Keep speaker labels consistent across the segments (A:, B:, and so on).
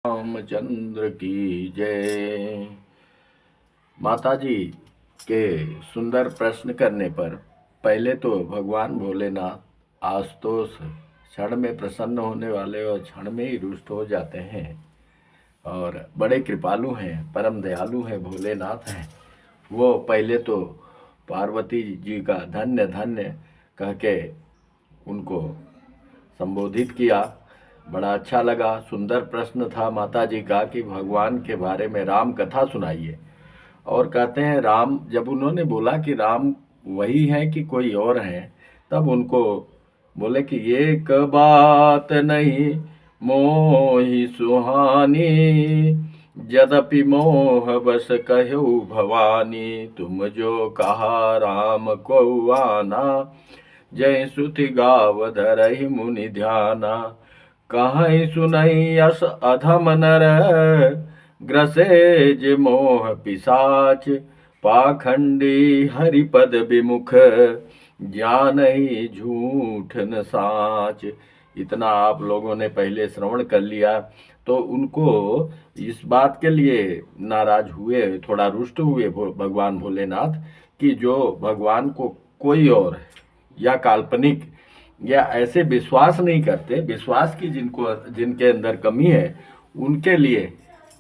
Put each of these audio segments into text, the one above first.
A: रामचंद्र की जय। माताजी के सुंदर प्रश्न करने पर पहले तो भगवान भोलेनाथ आशुतोष क्षण में प्रसन्न होने वाले और क्षण में ही रुष्ट हो जाते हैं और बड़े कृपालु हैं, परम दयालु हैं, भोलेनाथ हैं। वो पहले तो पार्वती जी का धन्य धन्य कह के उनको संबोधित किया। बड़ा अच्छा लगा, सुंदर प्रश्न था माता जी का कि भगवान के बारे में राम कथा सुनाइए। और कहते हैं राम, जब उन्होंने बोला कि राम वही है कि कोई और हैं, तब उनको बोले कि ये एक बात नहीं मोहि सुहानी, यद्यपि मोह बस कहु भवानी, तुम जो कहा राम को आना, जय सुति गाव धरहि मुनि ध्याना, कहीं सुनई यस अधम नर, ग्रसे जे मोह पिशाच, पाखंडी हरिपद विमुख, ज्ञानहि झूठ न साच। इतना आप लोगों ने पहले श्रवण कर लिया तो उनको इस बात के लिए नाराज हुए, थोड़ा रुष्ट हुए भगवान भोलेनाथ कि जो भगवान को कोई और या काल्पनिक या ऐसे विश्वास नहीं करते, विश्वास की जिनके अंदर कमी है, उनके लिए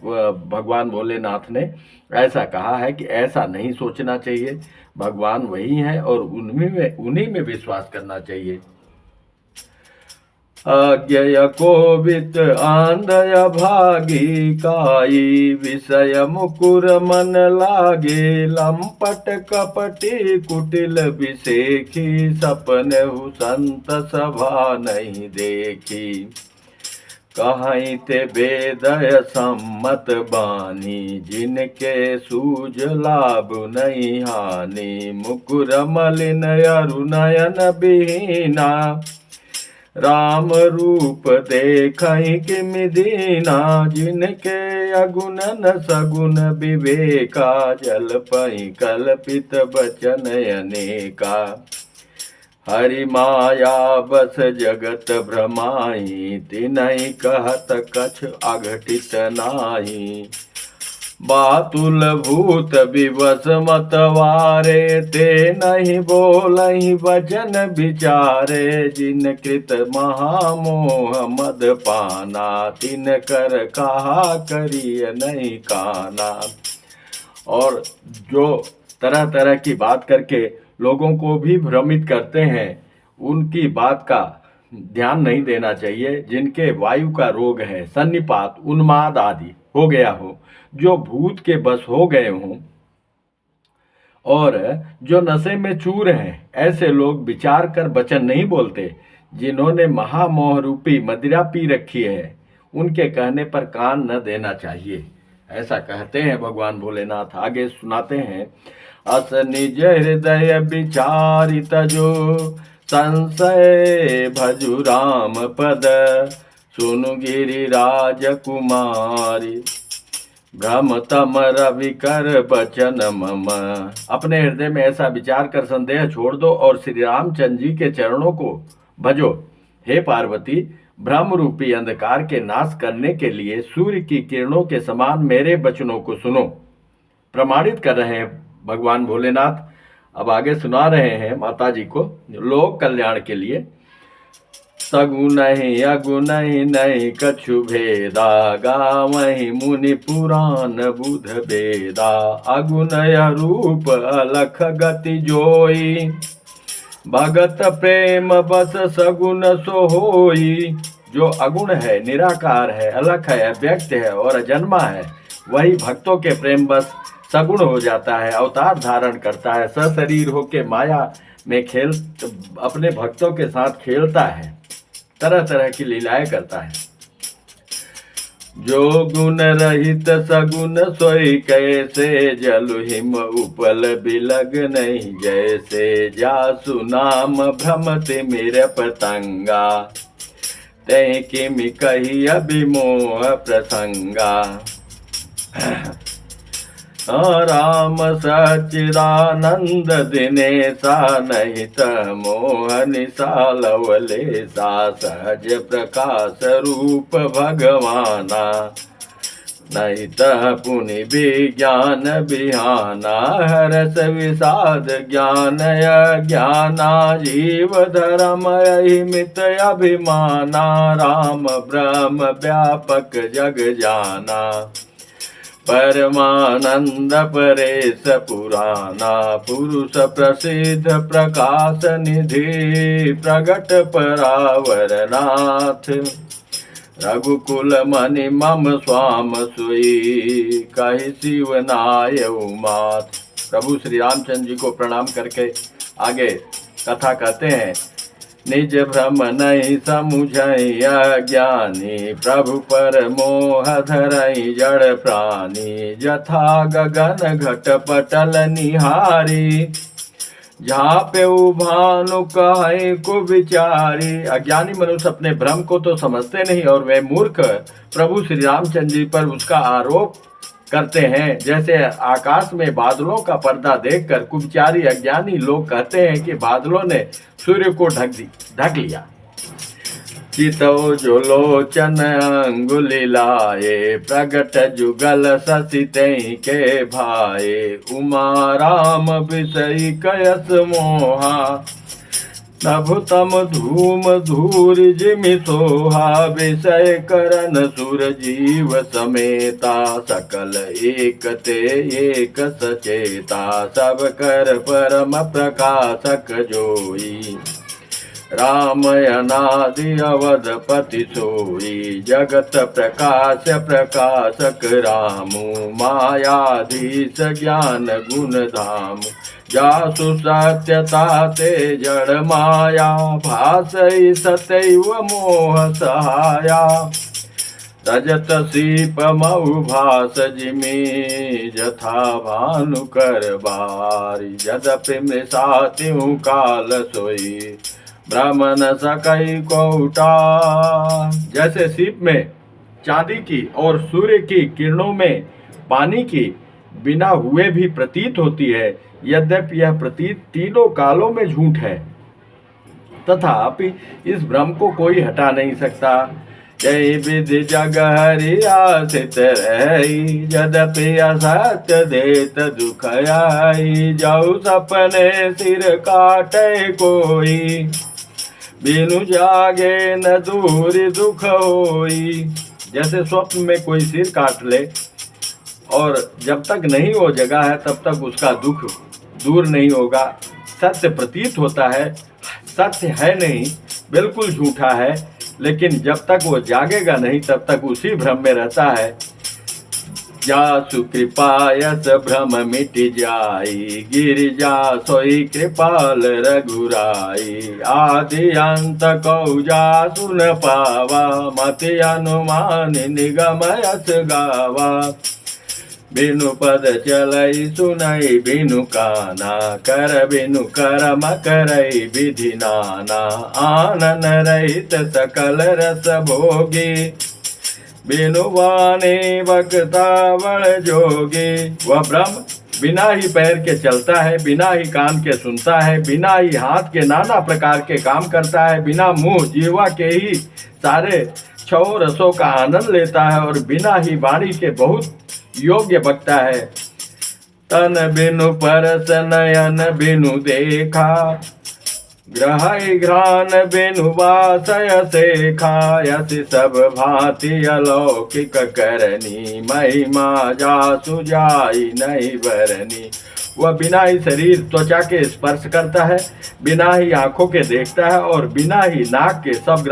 A: भगवान भोलेनाथ ने ऐसा कहा है कि ऐसा नहीं सोचना चाहिए। भगवान वही हैं और उन्हीं में विश्वास करना चाहिए। अज्ञय कोवित आंधय भागी, काई विषय मुकुर मन लागे, लंपट कपटी कुटिल विसेखी, सपने हु संत सभा नहीं देखी, कहीं ते वेदय सम्मत बानी, जिनके सूझ लाभ नहीं हानि, मुकुर मलिन अरु नयन बिहीना, राम रूप देखहि किमि दीना, जिनके अगुण न सगुण विवेका, जल पहि कल्पित बचन अनेका, हरि माया बस जगत भ्रमाई, तिनहि कहत कछ अघटित नाही, बातुल भूत विवश मतवारे, ते नहीं बोलहि वचन विचारे, जिन कृत महामोह मद पाना, तिन कर कहा करिय नहीं काना। और जो तरह तरह की बात करके लोगों को भी भ्रमित करते हैं, उनकी बात का ध्यान नहीं देना चाहिए। जिनके वायु का रोग है, सन्निपात, उन्माद आदि हो गया हो, जो भूत के बस हो गए हों और जो नशे में चूर हैं, ऐसे लोग विचार कर वचन नहीं बोलते। जिन्होंने महामोह रूपी मदिरा पी रखी है, उनके कहने पर कान न देना चाहिए, ऐसा कहते हैं भगवान भोलेनाथ। आगे सुनाते हैं, अस निज हृदय विचारित जो, संशय भजु राम पद, सुनु गिरिराज कुमारी, भ्रम तम रवि कर बचन मम। अपने हृदय में ऐसा विचार कर संदेह छोड़ दो और श्री रामचंद्र जी के चरणों को भजो। हे पार्वती, भ्रम रूपी अंधकार के नाश करने के लिए सूर्य की किरणों के समान मेरे वचनों को सुनो। प्रमाणित कर रहे हैं भगवान भोलेनाथ। अब आगे सुना रहे हैं माता जी को लोक कल्याण के लिए। सगुन ही अगुन ही नहीं कछु भेदा, गावहि मुनि पुराण बुध बेदा, अगुन रूप अलख गति जोई, भगत प्रेम बस सगुन सो होई। जो अगुण है, निराकार है, अलख है, अव्यक्त है और अजन्मा है, वही भक्तों के प्रेम बस सगुण हो जाता है, अवतार धारण करता है, सशरीर होके माया में अपने भक्तों के साथ खेलता है, तरह तरह की लीलाएं करता है। जो गुण रहित सगुण सोई कैसे, जलु हिम उपल बिलग नहीं जैसे, जासु नाम भ्रमति मेर पतंगा, तै किमि कही अभिमोह प्रसंगा। राम सच्चिदानंद दिनेशा, नहीं मोह निशा लवलेशा, सहज प्रकाश रूप भगवाना, नहीं तह पुनि विज्ञान बिहाना, हरस विषाद ज्ञान अज्ञाना, जीव धर्म अहिमित अभिमाना, राम ब्रह्म व्यापक जग जाना, परमानंद परेश पुराना, पुरुष प्रसिद्ध प्रकाश निधि, प्रगट परावर नाथ, रघुकुल मणि मम स्वाम सुई, कहि शिव नाय उमाथ। प्रभु श्री रामचंद्र जी को प्रणाम करके आगे कथा कहते हैं। निज भ्रम नहीं समुझई अज्ञानी, प्रभु पर मोह धरई जड़ प्राणी, जथा गगन घट पटल निहारी, जहाँ पे भानु कहे को विचारी। अज्ञानी मनुष्य अपने भ्रम को तो समझते नहीं और वे मूर्ख प्रभु श्री रामचंद्र जी पर उसका आरोप करते हैं। जैसे आकाश में बादलों का पर्दा देखकर कुविचारी अज्ञानी लोग कहते हैं कि बादलों ने सूर्य को ढक लिया। चितौ जो लोचन अंगुली लाए, प्रगट जुगल ससितई के भाए, उमा राम विषय कयस मोहा, नभ तम धूम धूर जिमि सोहा, विषय करन सुर जीव समेता, सकल एक ते एक सचेता, सब कर परम प्रकाशक जोई, राम अनादि अवधपति सोई, जगत प्रकाश प्रकाशक रामु, मायाधीश ज्ञान गुण धामु, जासु सत्यता ते जड़ माया, भासई सतैव मोह सहाया, रजत सीप मऊ भास जिमी, जथा भानु कर बारी, यद्यपि मृषात्यु काल सोई, ब्राह्मण सकई कोटा। जैसे सीप में चांदी की और सूर्य की किरणों में पानी की बिना हुए भी प्रतीत होती है, यद्यपि यह प्रतीत तीनों कालों में झूठ है, तथापि इस भ्रम को कोई हटा नहीं सकता। जय विधि जग हरि आसित रही, यद्यपि असत्य देत दुख आई, जाऊ सपने सिर काटे कोई, बिनु जागे न दूर दुख होई। जैसे स्वप्न में कोई सिर काट ले और जब तक नहीं वो जगा है तब तक उसका दुख दूर नहीं होगा। सत्य प्रतीत होता है, सत्य है नहीं, बिल्कुल झूठा है, लेकिन जब तक वो जागेगा नहीं तब तक उसी भ्रम में रहता है। जासु कृपायस भ्रम मिट जाई, गिरिजा सोई कृपाल रघुराई, आदि अंत कौ जासु न पावा, मति अनुमान निगम यस गावा, बिनु पद चलई सुनई बिनु काना, कर बिनु करम करई विधि नाना, आनन रहित सकल रस भोगी, बिनु वाणी वक्ता बड़ जोगी। वह ब्रह्म बिना ही पैर के चलता है, बिना ही कान के सुनता है, बिना ही हाथ के नाना प्रकार के काम करता है, बिना मुंह जीवा के ही सारे छह रसों का आनंद लेता है और बिना ही वाणी के बहुत योग्य बकता है। तन बिनु परस नयन बिनु देखा, ग्रहई घ्राण बिनु वासय सेखा, यस सब भांति अलौकिक करनी, महिमा जासु जाई नहीं बरनी। वह बिना ही शरीर त्वचा के स्पर्श करता है, बिना ही आंखों के देखता है और बिना ही नाक के सब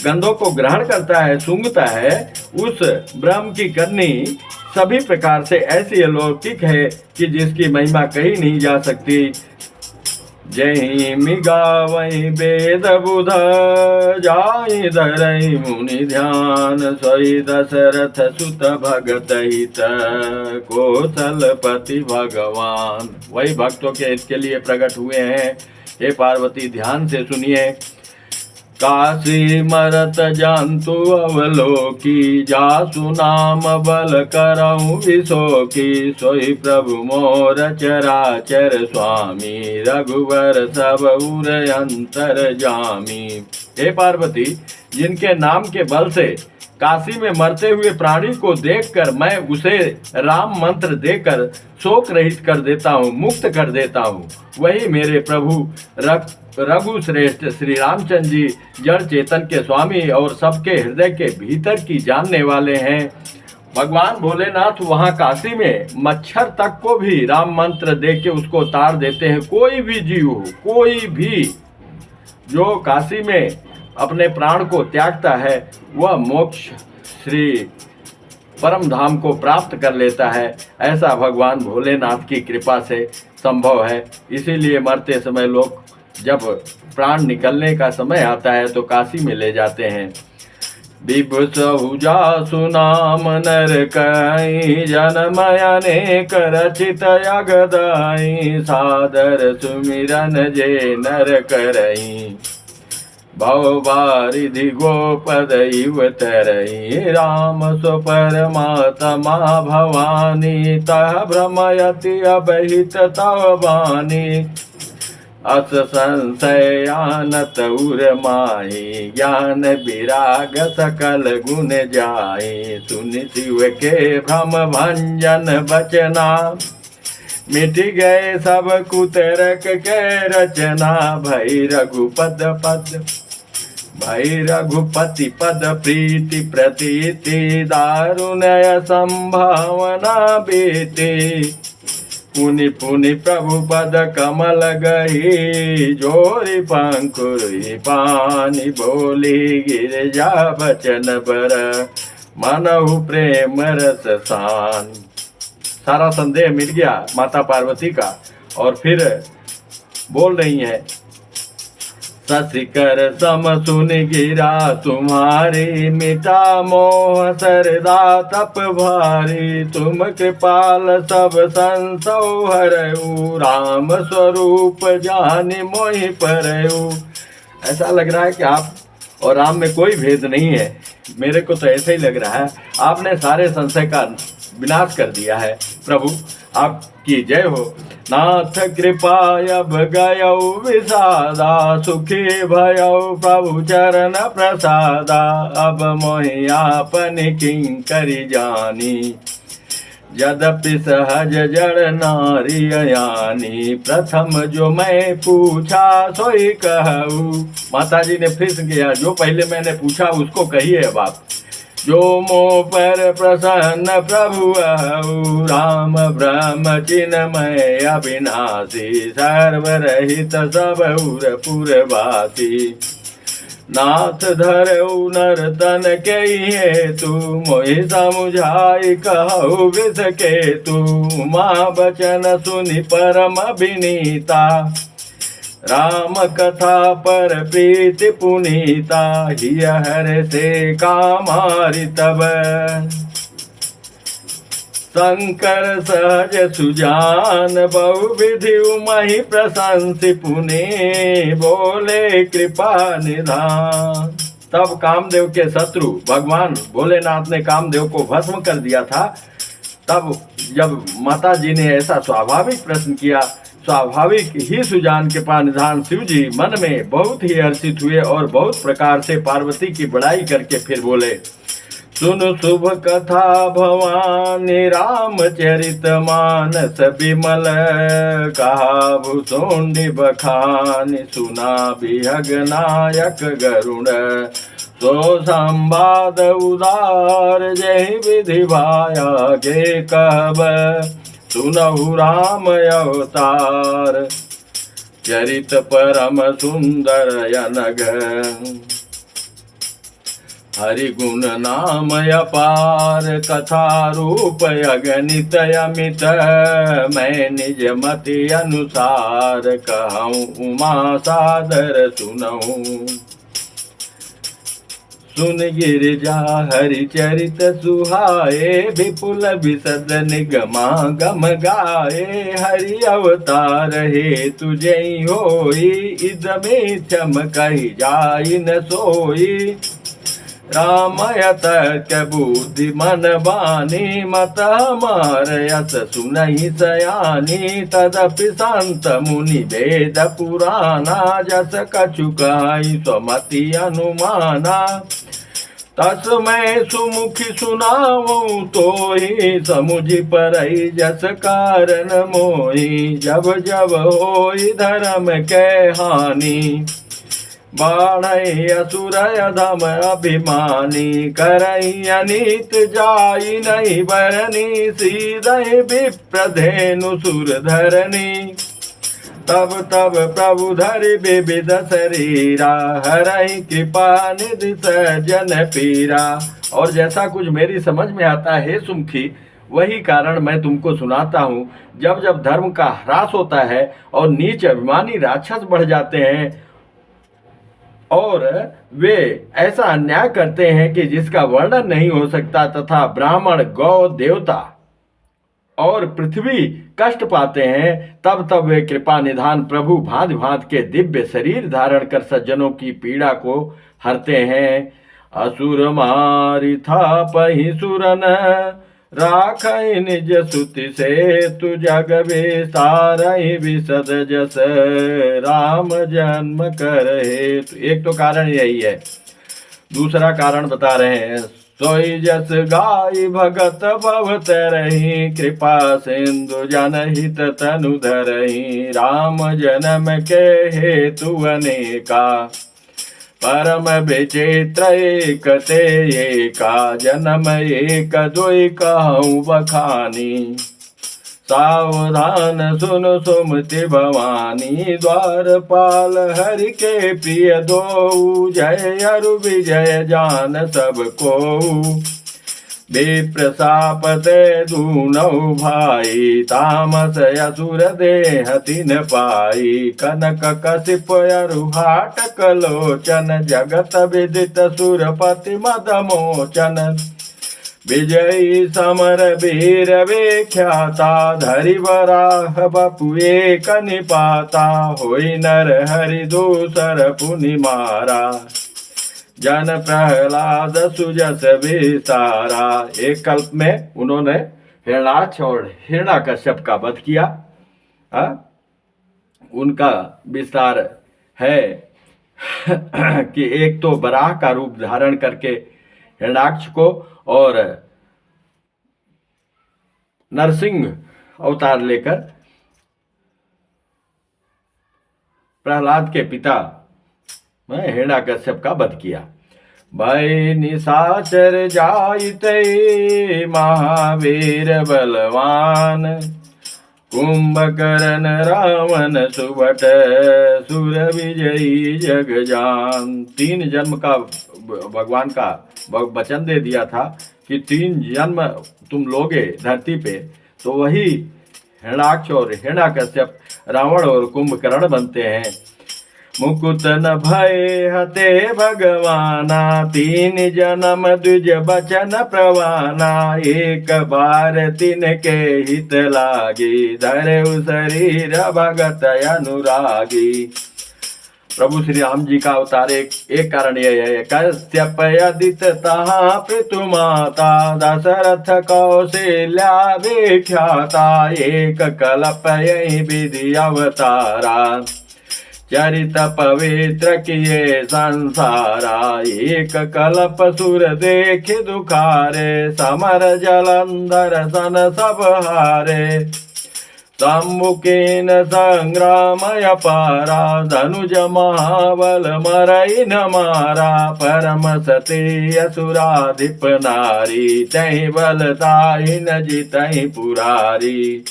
A: गंधों को ग्रहण करता है, सूंघता है। उस ब्रह्म की करनी सभी प्रकार से ऐसी अलौकिक है कि जिसकी महिमा कही नहीं जा सकती। जय मिगावई वेद बुध, जाई धरई मुनि ध्यान, सोई दशरथ सुत भगत हित, कौशलपति भगवान। वही भक्तों के हित के लिए प्रकट हुए हैं। हे पार्वती ध्यान से सुनिए। काशी मरत जंतु अवलोकी, जासु नाम बल करऊँ विशोकी। सोई प्रभु मोर चराचर स्वामी, रघुवर सब उर अंतर जामी। हे पार्वती, जिनके नाम के बल से काशी में मरते हुए प्राणी को देखकर मैं उसे राम मंत्र देकर शोक रहित कर देता हूँ, मुक्त कर देता हूँ, वही मेरे प्रभु रघु श्रेष्ठ श्री रामचंद्र जी जड़ चेतन के स्वामी और सबके हृदय के भीतर की जानने वाले हैं। भगवान भोलेनाथ वहाँ काशी में मच्छर तक को भी राम मंत्र दे के उसको तार देते हैं। कोई भी जीव हो, कोई भी जो काशी में अपने प्राण को त्यागता है वह मोक्ष श्री परम धाम को प्राप्त कर लेता है। ऐसा भगवान भोलेनाथ की कृपा से संभव है। इसीलिए मरते समय लोग जब प्राण निकलने का समय आता है तो काशी में ले जाते हैं। विभुसहु जासु नाम नर कई, जनमयने करचित अगदाई। सादर सुमिरन जे नर करई, भव बारिधि गोपद इव तरई। राम सो परमात्मा भवानी, तह भ्रमयति अबहित तव बानी। अस संशय आनत उर माही, ज्ञान विराग सकल गुण जाई। सुनि शिव के भ्रम भंजन बचना, मिट गए सब कुतरक के रचना। भई रघुपति पद प्रीति प्रतीति, दारुणय संभावना बीती। पुनि पुनि प्रभु पद कमल गही, जोरी पंकुरी पानी बोली। गिरिजा बचन बर मनहु प्रेम रस सान। सारा संदेह मिट गया माता पार्वती का और फिर बोल रही है। ससिकर सम सुन गिरा तुम्हारी, मिटा मोह सरदा तप भारी। तुम कृपाल सब संसो हरऊ, राम स्वरूप जानि मोहि परऊ। ऐसा लग रहा है कि आप और राम में कोई भेद नहीं है। मेरे को तो ऐसा ही लग रहा है, आपने सारे संशय का विनाश कर दिया है। प्रभु आपकी जय हो। नाथ कृपा अब गयौ विषादा, सुखी भयौ प्रभु चरण प्रसादा। अब मोहि आपन किंकरि जानी, यद्यपि सहज जड़ नारी यानी। प्रथम जो मैं पूछा सोई कहूँ। माता जी ने फिर किया, जो पहले मैंने पूछा उसको कहिए अब आप। जो मोह पर प्रसन्न प्रभु अहु, राम ब्रह्म चिन्मय अविनाशी। सर्वरहित सब उर पुरवासी, नाथ धरऊ नर तन के हेतु। मोहि समुझाई कहु विष केतु, माँ बचन सुनि परम विनीता। राम कथा पर प्रीति पुनीता, हिय हर से कामारि तब। शंकर सहज सुजान, बहुविधि उमहि प्रशंसि पुनि। बोले कृपा निधान। तब कामदेव के शत्रु भगवान भोलेनाथ ने कामदेव को भस्म कर दिया था। तब जब माता जी ने ऐसा स्वाभाविक प्रश्न किया, स्वाभाविक ही सुजान के पानिधान शिव जी मन में बहुत ही हर्षित हुए और बहुत प्रकार से पार्वती की बड़ाई करके फिर बोले। सुन शुभ कथा भवानी, रामचरित मानस विमल। कहा भुसुंडी बखानी, सुना बिहग नायक गरुड़। सो संवाद उदार, जहि विधि भाया गे कहब। सुनहु राम अवतार, चरित परम सुंदर अनघ। हरि गुण नाम अपार, कथा रूप अगणित अमित। मैं निज मति अनुसार, कहूँ उमा सादर सुनऊँ। सुन गिरिजा हरि चरित सुहाए, विपुल विशद निगमा गम गाए। हरि अवतार हे तुझे होई, इद मिथ्यम कही जाई न सोई। रामय तर्क बुद्धि मन बानी, मत हमार यस सुनहि सयानी। तदपि संत मुनि वेद पुराना, जस कछु कहि स्वमति अनुमाना। तस्मै सुमुखी सुनाऊं तोहि, समुझि परई जस कारण मोहि। जब जब होई धर्म के हानि, बाढ़ई असुर अधम अभिमानी। करई अनीत जाई नहीं बरनी, सीधई विप्रधेनु सुर धरनी। तब तब प्रभु धरि विविध शरीरा, हरहि कृपा निधि सज्जन पीरा। और जैसा कुछ मेरी समझ में आता है सुमुखी, वही कारण मैं तुमको सुनाता हूँ। जब जब धर्म का ह्रास होता है और नीच अभिमानी राक्षस बढ़ जाते हैं और वे ऐसा अन्याय करते हैं कि जिसका वर्णन नहीं हो सकता, तथा ब्राह्मण गौ देवता और पृथ्वी कष्ट पाते हैं, तब तब वे कृपा निधान प्रभु भांति भांति के दिव्य शरीर धारण कर सज्जनों की पीड़ा को हरते हैं। असुर मारि थापहि सुरन, राखहि निज सुति से तु जग विस्तारहि विशद जस। राम जन्म करहे। एक तो कारण यही है, दूसरा कारण बता रहे हैं। सोई जस गाय भगत भव तरहि, कृपा सिंधु जनहित तनु धरहि। राम जन्म के हेतु अनेका, परम विचित्र एक ते एका। जन्म एक दुई कहूँ बखानी, सावधान सुन सुमति भवानी। द्वारपाल हरि के प्रिय दो, जय अरु विजय जान सब को। विप्रशाप ते दूनौ भाई, तामस असुर देह तिन पाई। कनक कशिप अरु हाटक लोचन, जगत विदित सुरपति मद मोचन। विजयी समर वीर विख्याता, धरि वराह बपु एक निपाता। होई नर हरि दूसर पुनि मारा, जन प्रहलाद सुजस विस्तारा। एक कल्प में उन्होंने हिरणाक्ष और हिरण्याकश्यप का वध किया। उनका विस्तार है कि एक तो वराह का रूप धारण करके हिरण्याक्ष को, और नरसिंह अवतार लेकर प्रहलाद के पिता हिरण्याकश्यप का वध किया। भय निशाचर जाइते महावीर बलवान, कुंभकर्ण रावण सुभट सुर विजयी जगजान। 3 जन्म का भगवान का वचन दे दिया था कि 3 जन्म तुम लोगे धरती पे, तो वही हिरण्याक्ष और हिरण्याकश्यप रावण और कुंभकर्ण बनते हैं। मुकुट न भय हते भगवाना, 3 जन्म द्विज बचन प्रवाना। एक बार तिनके हित लागी, धरऊ शरीर भगत अनुरागी। प्रभु श्री राम जी का अवतार एक कारण यह है। कश्यप यदित तहाँ पितु माता, दशरथ कौशल्या विख्याता। एक कल्प यही विधि अवतारा, चरित पवित्र किए संसारा। एक कल्प सुर देख दुखारे, समर जलंधर सन सब हारे। सम्मुखीन संग्राम अपारा, धनुज महाबल मरई न मारा। परम सती असुराधिप नारी, तहि बलदाई न जितहि पुरारी।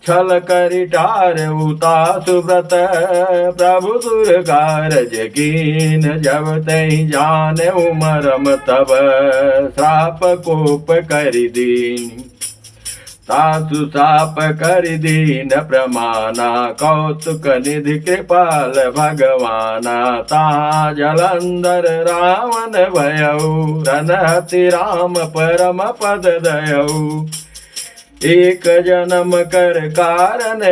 A: छल करिटार उता सुव्रत, प्रभु दुर्गारज कीन। जब तहि जाने उमरम तब, श्राप कोप करि दीन। सासु साप कर दीन प्रमाना, कौतुक निधि कृपाल भगवाना। ता जलंधर रावण भयऊ, रनहति राम परम पद दयऊ। एक जन्म कर कारण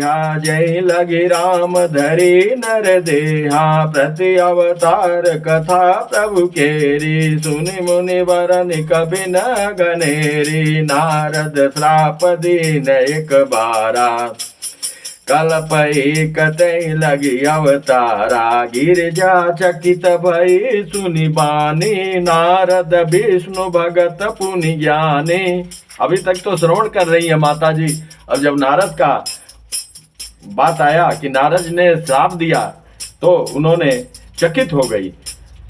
A: हा, जय लगी राम धरी नर देहा। प्रति अवतार कथा प्रभु केरी, सुनि मुनि वरन कभी न गनेरी। नारद श्राप दीन एक बारा, कल्प एक तै लगी अवतारा। गिरिजा चकित भई सुनि बानी, नारद विष्णु भगत पुनि ज्ञानी। अभी तक तो श्रवण कर रही है माता जी। और जब नारद का बात आया कि नारद ने श्राप दिया तो उन्होंने चकित हो गई।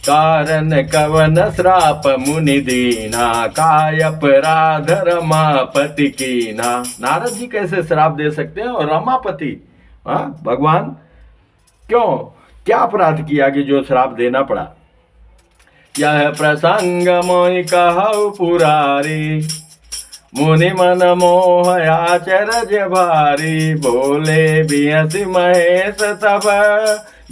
A: कारण कवन श्राप मुनि दीना, काय अपराध रमापति कीना। नारद जी कैसे श्राप दे सकते हैं? और रमापति, हाँ भगवान, क्यों, क्या अपराध किया कि जो श्राप देना पड़ा? यह प्रसंग मोहि कहु पुरारी, मुनि मन मोह आचरज भारी। बोले बिहसि महेश तब,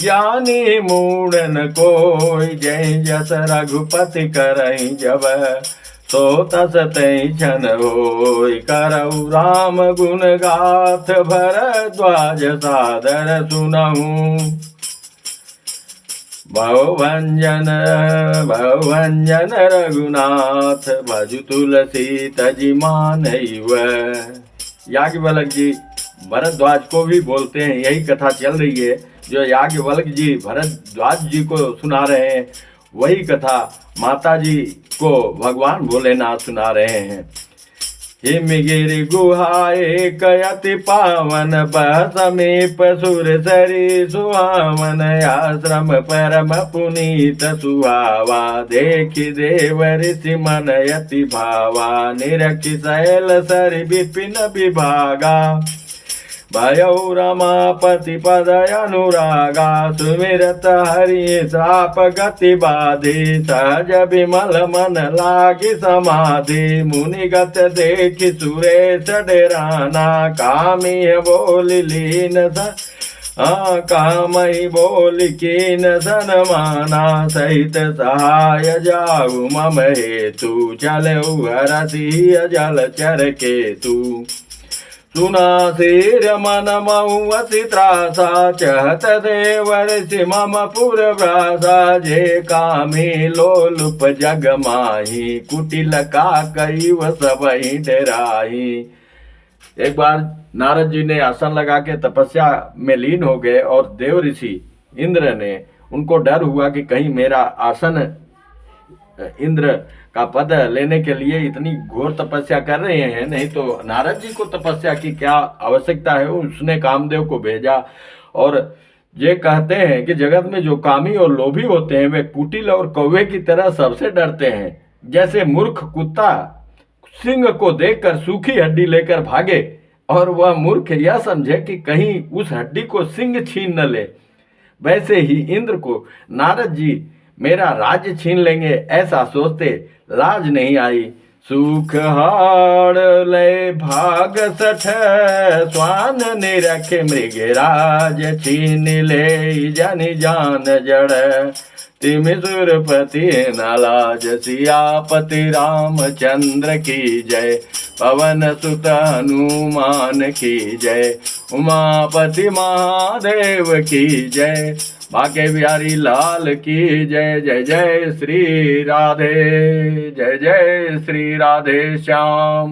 A: ज्ञानी मूढ़न कोई। जय जस रघुपति करहि जब, सो तस तै छन होय। करऊ राम गुण गाथ, भरद्वाज सादर सुनहु। भवभंजन रघुनाथ, भजु तुलसी तजि मानैव। याज्ञवल्क्य जी भरद्वाज को भी बोलते हैं, यही कथा चल रही है जो याज्ञवल्क्य जी भरद्वाज जी को सुना रहे हैं, वही कथा माता जी को भगवान भोलेनाथ सुना रहे हैं। हिमगिरि गुहा एक अति पावन, बह समीप सुरसरी सुहावन। आश्रम परम पुनीत सुहावा, देखि देव ऋषि मन यति भावा। निरखि शैल सरि विपिन विभागा, भयऊ रमापति पद अनुरागा। सुमिरत हरि श्राप गति बाधी, सहज विमल मन लागी समाधि। मुनिगत देखि सुरेश डेराना, कामी बोली लीन कामई बोल कीन सनमाना। सहित सहाय जाऊ मम हेतु, चलऊ हरसी अजल चर केतु। सुना सिर मन मऊसी त्रासा, चहत देव ऋषि मम पुर व्रासा। जे कामी लोलुप जग माही, कुटिल का कैव सबहि डराही। एक बार नारद जी ने आसन लगा के तपस्या में लीन हो गए और देव ऋषि इंद्र ने, उनको डर हुआ कि कहीं मेरा आसन, इंद्र का पद लेने के लिए इतनी घोर तपस्या कर रहे हैं, नहीं तो नारद जी को तपस्या की क्या आवश्यकता है। उसने कामदेव को भेजा और ये कहते हैं कि जगत में जो कामी और लोभी होते हैं वे कुटिल और कौवे की तरह सबसे डरते हैं। जैसे मूर्ख कुत्ता सिंह को देखकर सूखी हड्डी लेकर भागे और वह मूर्ख यह समझे कि कहीं उस हड्डी को सिंह छीन न ले, वैसे ही इंद्र को नारद जी मेरा राज्य छीन लेंगे ऐसा सोचते लाज नहीं आई। सुख हाड़ ले भाग सठ, स्वान निरख मृगराज। छीन ले जन जान जड़, तिम सुरपति नलाज। सियापति रामचंद्र की जय, पवन सुत हनुमान की जय। उमापति महादेव की जय, बाके बिहारी लाल की जय। जय जय श्री राधे, जय जय श्री राधे श्याम।